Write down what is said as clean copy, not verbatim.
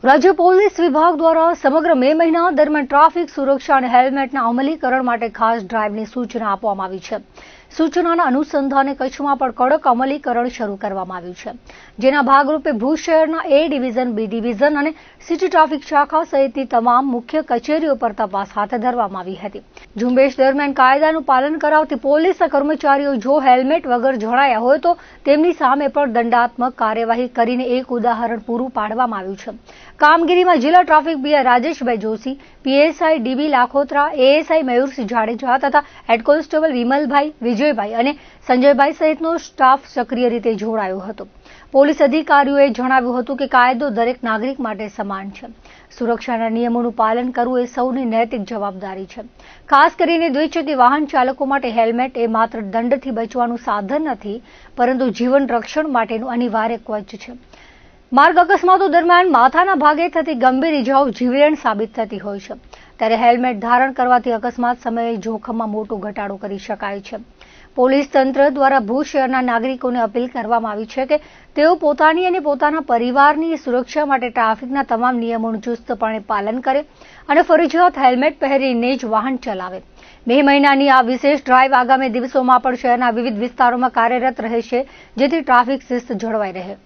રાજ્ય પોલીસ વિભાગ દ્વારા સમગ્ર મે મહિના દરમિયાન ટ્રાફિક સુરક્ષા અને હેલ્મેટના અમલીકરણ માટે ખાસ ડ્રાઇવની સૂચના આપવામાં આવી છે. સૂચનાના અનુસંધાને કચ્છમાં પણ કડક અમલીકરણ શરૂ કરવામાં આવ્યું છે, જેના ભાગરૂપે ભુજ શહેરના એ ડિવિઝન, બી ડિવિઝન અને સિટી ટ્રાફિક શાખા સહિતની તમામ મુખ્ય કચેરીઓ પર તપાસ હાથ ધરવામાં આવી હતી. ઝુંબેશ દરમિયાન કાયદાનું પાલન કરાવતી પોલીસના કર્મચારીઓ જો હેલ્મેટ વગર જણાયા હોય તો તેમની સામે પણ દંડાત્મક કાર્યવાહી કરીને એક ઉદાહરણ પૂરું પાડવામાં આવ્યું છે. કામગીરીમાં જિલ્લા traffic PI Rajeshbhai Joshi, PSI DB Lakhotra, ASI Mayursinh Jadeja તથા હેડ કોન્સ્ટેબલ વિમલભાઈ, વિજયભાઈ અને સંજયભાઈ સહિતનો સ્ટાફ સક્રિય રીતે જોડાયો હતો. પોલીસ અધિકારીઓએ જણાવ્યું હતું કે કાયદો દરેક નાગરિક માટે સમાન છે. સુરક્ષાના નિયમોનું પાલન કરવું એ સૌની નૈતિક જવાબદારી છે. ખાસ કરીને દ્વિચક્રી વાહન ચાલકો માટે હેલ્મેટ એ માત્ર દંડથી બચવાનું સાધન નથી, પરંતુ જીવન રક્ષણ માટેનું અનિવાર્ય કવચ છે. માર્ગ અકસ્માતો દરમિયાન માથાના ભાગે થતી ગંભીર ઇજાઓ જીવલેણ સાબિત થતી હોય છે, ત્યારે હેલ્મેટ ધારણ કરવાથી અકસ્માત સમયે જોખમમાં મોટો ઘટાડો કરી શકાય છે. પોલીસ તંત્ર દ્વારા ભુજ શહેરના નાગરિકોને અપીલ કરવામાં આવી છે કે તેઓ પોતાની અને પોતાના પરિવારની સુરક્ષા માટે ટ્રાફિકના તમામ નિયમોનું ચુસ્તપણે પાલન કરે અને ફરજિયાત હેલ્મેટ પહેરીને જ વાહન ચલાવે. મે મહિનાની આ વિશેષ ડ્રાઇવ આગામી દિવસોમાં પણ શહેરના વિવિધ વિસ્તારોમાં કાર્યરત રહેશે, જેથી ટ્રાફિક શિસ્ત જળવાઈ રહે.